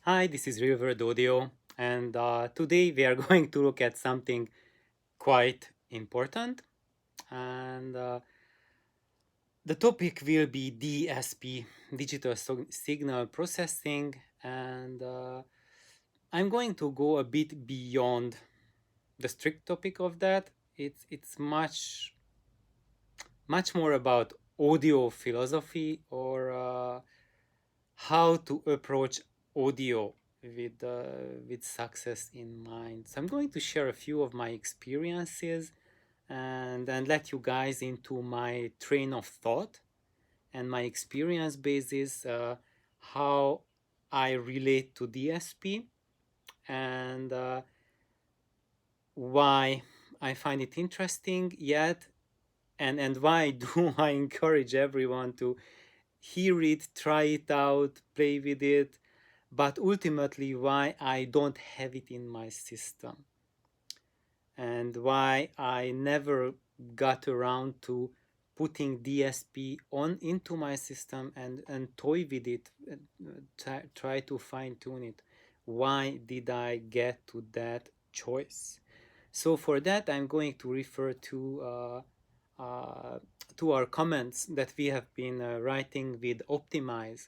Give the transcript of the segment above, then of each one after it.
Hi, this is River Audio, and today we are going to look at something quite important. And the topic will be DSP, Digital Signal Processing, and I'm going to go a bit beyond the strict topic of that. It's much more about audio philosophy or how to approach audio with success in mind. So I'm going to share a few of my experiences and let you guys into my train of thought and my experience basis, how I relate to DSP and why I find it interesting yet and why do I encourage everyone to hear it, try it out, play with it, but ultimately why I don't have it in my system and why I never got around to putting DSP on into my system and toy with it, try to fine tune it. Why did I get to that choice? So for that, I'm going to refer uh, to our comments that we have been writing with Optimize.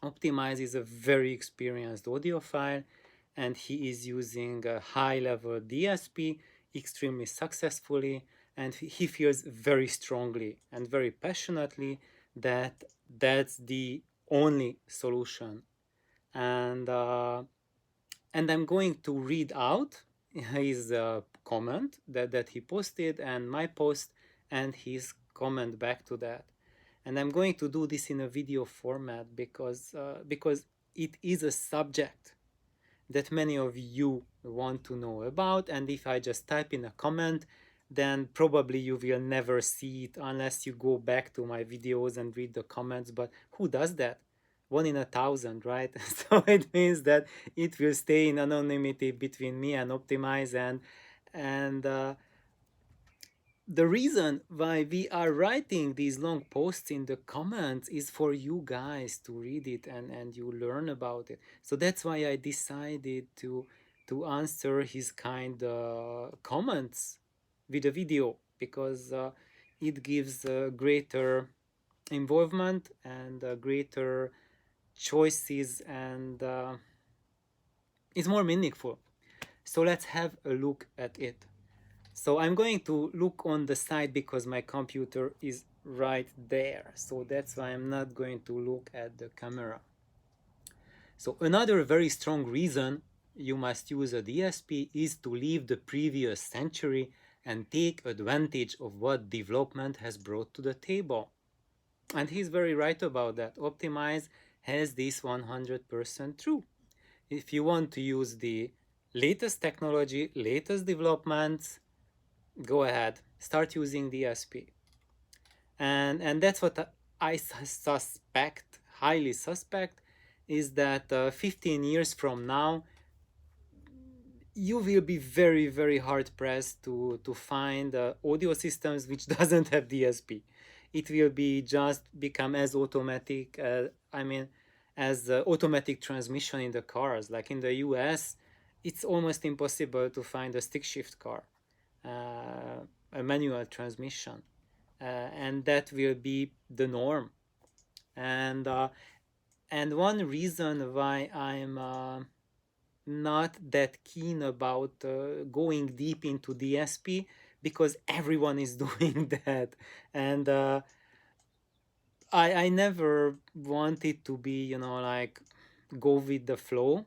Optimize is a very experienced audiophile and he is using a high level DSP extremely successfully, and he feels very strongly and very passionately that that's the only solution. And uh, and I'm going to read out his comment that he posted and my post and his comment back to that. And I'm going to do this in a video format because it is a subject that many of you want to know about, and if I just type in a comment, then probably you will never see it unless you go back to my videos and read the comments. But who does that? One in 1,000, right? So it means that it will stay in anonymity between me and Optimize, and the reason why we are writing these long posts in the comments is for you guys to read it and you learn about it. So that's why I decided to answer his kind comments with a video, because it gives greater involvement and greater choices, and it's more meaningful. So let's have a look at it. So I'm going to look on the side because my computer is right there. So that's why I'm not going to look at the camera. So another very strong reason you must use a DSP is to leave the previous century and take advantage of what development has brought to the table. And he's very right about that. Optimize has this 100% true. If you want to use the latest technology, latest developments, go ahead, start using DSP. And that's what I suspect, highly suspect, is that 15 years from now, you will be very hard pressed to find audio systems which doesn't have DSP. It will be just become as automatic, as automatic transmission in the cars. Like in the US, it's almost impossible to find a stick shift car, a manual transmission, and that will be the norm. And uh, and one reason why I'm not that keen about going deep into DSP, because everyone is doing that, and I never wanted to be, like, go with the flow.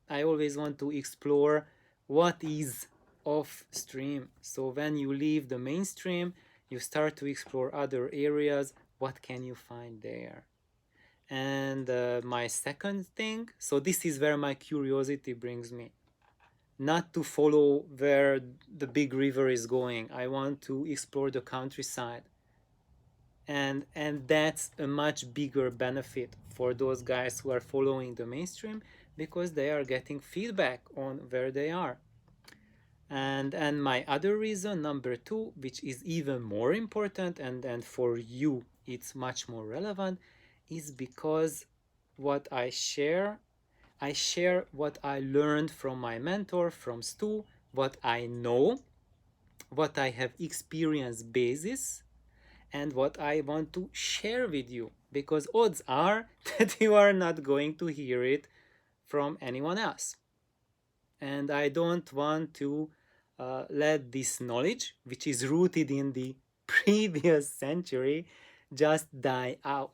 I always want to explore what is off stream. So when you leave the mainstream, you start to explore other areas. What can you find there? And my second thing, so this is where my curiosity brings me, not to follow where the big river is going. I want to explore the countryside, and that's a much bigger benefit for those guys who are following the mainstream, because they are getting feedback on where they are. And my other reason, number two, which is even more important, and for you it's much more relevant, is because what I share, I share what I learned from my mentor, from Stu, what I know, what I have experience basis, and what I want to share with you, because odds are that you are not going to hear it from anyone else. And I don't want to let this knowledge, which is rooted in the previous century, just die out.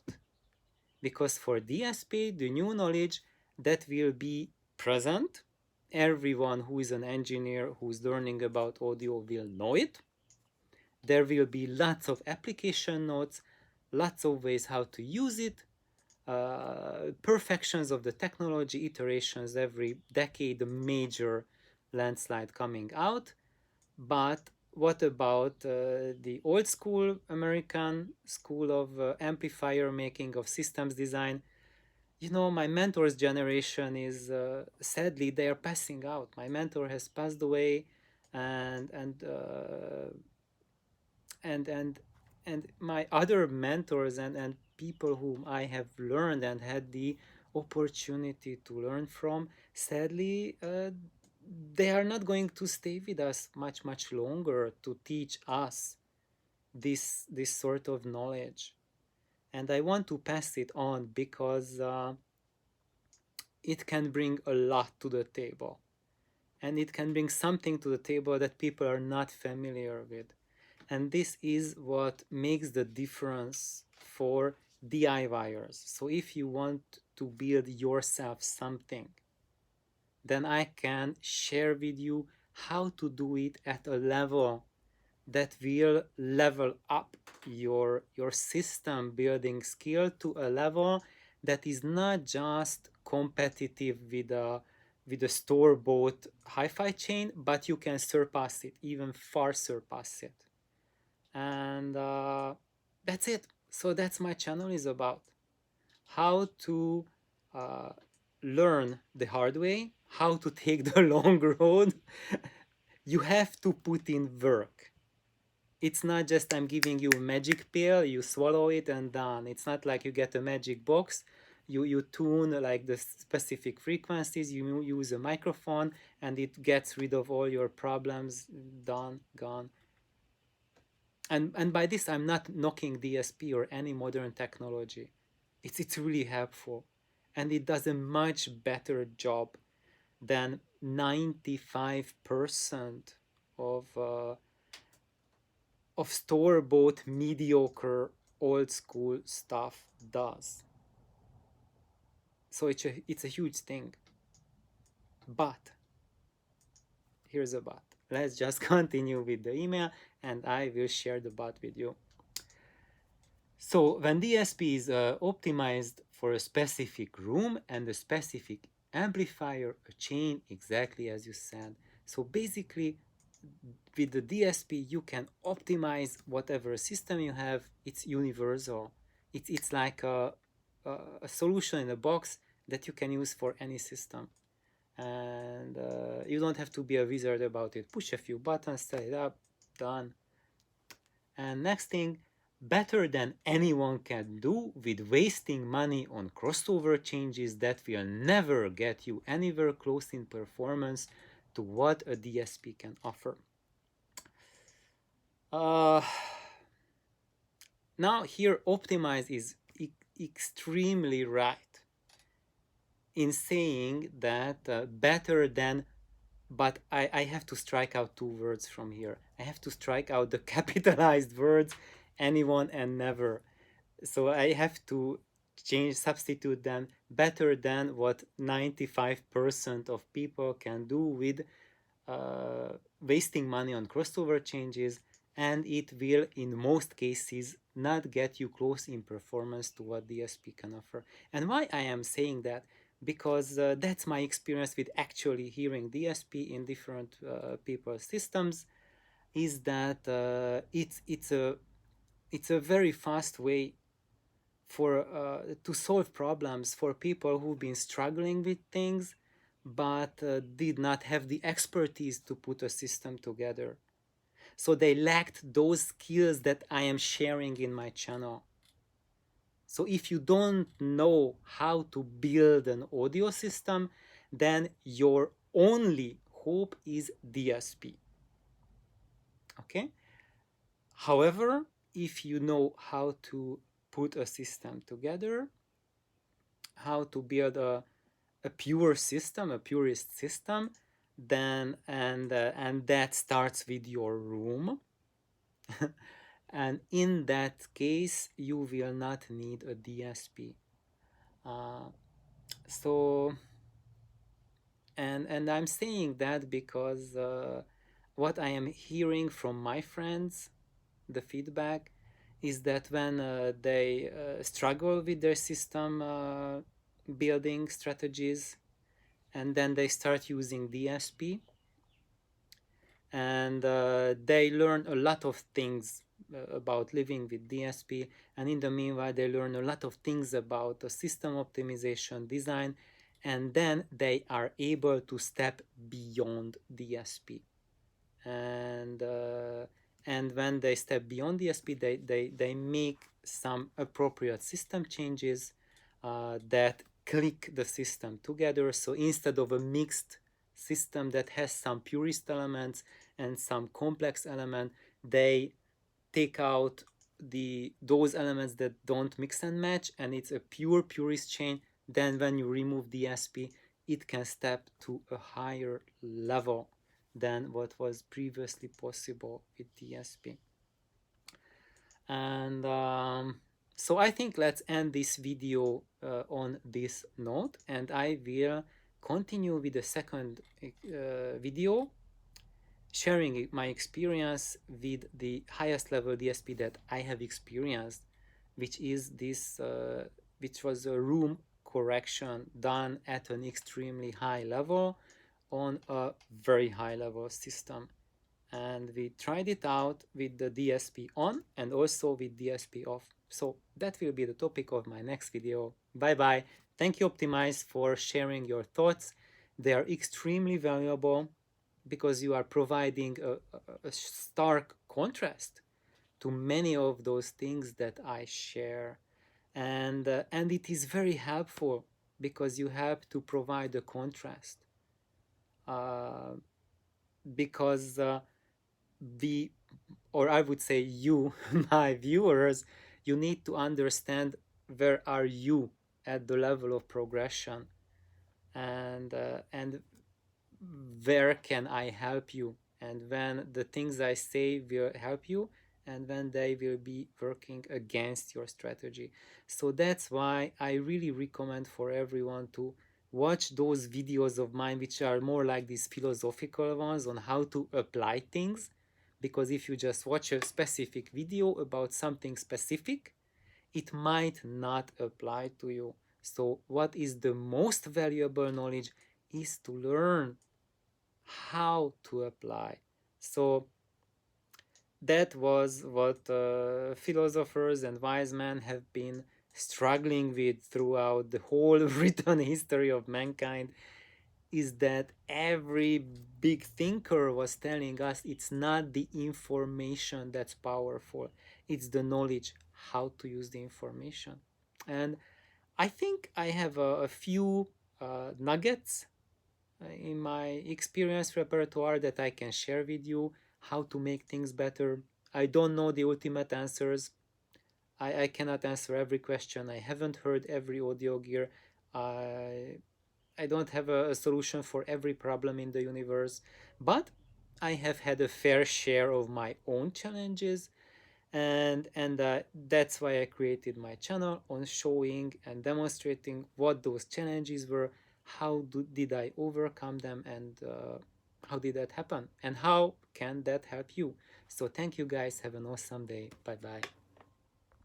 Because for DSP, the new knowledge that will be present, everyone who is an engineer who's learning about audio will know it. There will be lots of application notes, lots of ways how to use it, perfections of the technology, iterations every decade, a major landslide coming out. But what about the old school American school of amplifier making, of systems design? You know, my mentor's generation is sadly they are passing out. My mentor has passed away, and and uh, and my other mentors and people whom I have learned and had the opportunity to learn from, sadly, they are not going to stay with us much longer to teach us this sort of knowledge. And I want to pass it on because it can bring a lot to the table, and it can bring something to the table that people are not familiar with. And this is what makes the difference for DIYers. So if you want to build yourself something, then I can share with you how to do it at a level that will level up your system building skill to a level that is not just competitive with a store-bought hi-fi chain, but you can surpass it, even far surpass it. And that's it. So that's my channel is about how to uh, learn the hard way, how to take the long road. You have to put in work. It's not just I'm giving you a magic pill, you swallow it and done. It's not like you get a magic box, you tune like the specific frequencies, you use a microphone and it gets rid of all your problems, done, gone. And by this I'm not knocking DSP or any modern technology. It's really helpful, and it does a much better job than 95% of store-bought mediocre old school stuff does. So it's a huge thing. But here's a but. Let's just continue with the email and I will share the but with you. So when DSP is optimized for a specific room and a specific amplifier, a chain, exactly as you said. So basically, with the DSP, you can optimize whatever system you have. It's universal. It's like a solution in a box that you can use for any system. And you don't have to be a wizard about it. Push a few buttons, set it up, done. And next thing, better than anyone can do with wasting money on crossover changes that will never get you anywhere close in performance to what a DSP can offer. Now here optimize is extremely right in saying that better than, but I have to strike out two words from here. I have to strike out the capitalized words anyone and never. So I have to substitute them better than what 95% of people can do with wasting money on crossover changes, and it will in most cases not get you close in performance to what DSP can offer. And why I am saying that? Because that's my experience with actually hearing DSP in different people's systems, is that it's a very fast way for to solve problems for people who've been struggling with things but did not have the expertise to put a system together. So they lacked those skills that I am sharing in my channel. So if you don't know how to build an audio system, then your only hope is DSP. Okay? However, if you know how to put a system together, how to build a pure system, a purist system, then and that starts with your room. And in that case, you will not need a DSP. Uh, so, and I'm saying that because what I am hearing from my friends, the feedback, is that when they struggle with their system building strategies, and then they start using DSP, and they learn a lot of things about living with DSP, and in the meanwhile they learn a lot of things about the system optimization design, and then they are able to step beyond DSP. And when they step beyond DSP, they make some appropriate system changes that click the system together. So instead of a mixed system that has some purist elements and some complex element, they take out those elements that don't mix and match, and it's a pure purist chain. Then when you remove DSP, it can step to a higher level than what was previously possible with DSP. And so I think let's end this video on this note, and I will continue with the second video, sharing my experience with the highest level DSP that I have experienced, which is this, which was a room correction done at an extremely high level on a very high level system. And we tried it out with the DSP on and also with DSP off. So that will be the topic of my next video. Bye bye. Thank you, Optimize, for sharing your thoughts. They are extremely valuable because you are providing a stark contrast to many of those things that I share. And it is very helpful because you have to provide a contrast. Because we, or I would say you, my viewers, you need to understand where are you at the level of progression, and where can I help you, and when the things I say will help you and when they will be working against your strategy. So that's why I really recommend for everyone to watch those videos of mine, which are more like these philosophical ones on how to apply things. Because if you just watch a specific video about something specific, it might not apply to you. So what is the most valuable knowledge is to learn how to apply. So that was what philosophers and wise men have been struggling with throughout the whole written history of mankind, is that every big thinker was telling us it's not the information that's powerful, it's the knowledge how to use the information. And I think I have a few nuggets in my experience repertoire that I can share with you, how to make things better. I don't know the ultimate answers. I cannot answer every question. I haven't heard every audio gear. I don't have a solution for every problem in the universe, but I have had a fair share of my own challenges, and that's why I created my channel, on showing and demonstrating what those challenges were, did I overcome them, and how did that happen, and how can that help you. So thank you guys, have an awesome day, bye bye.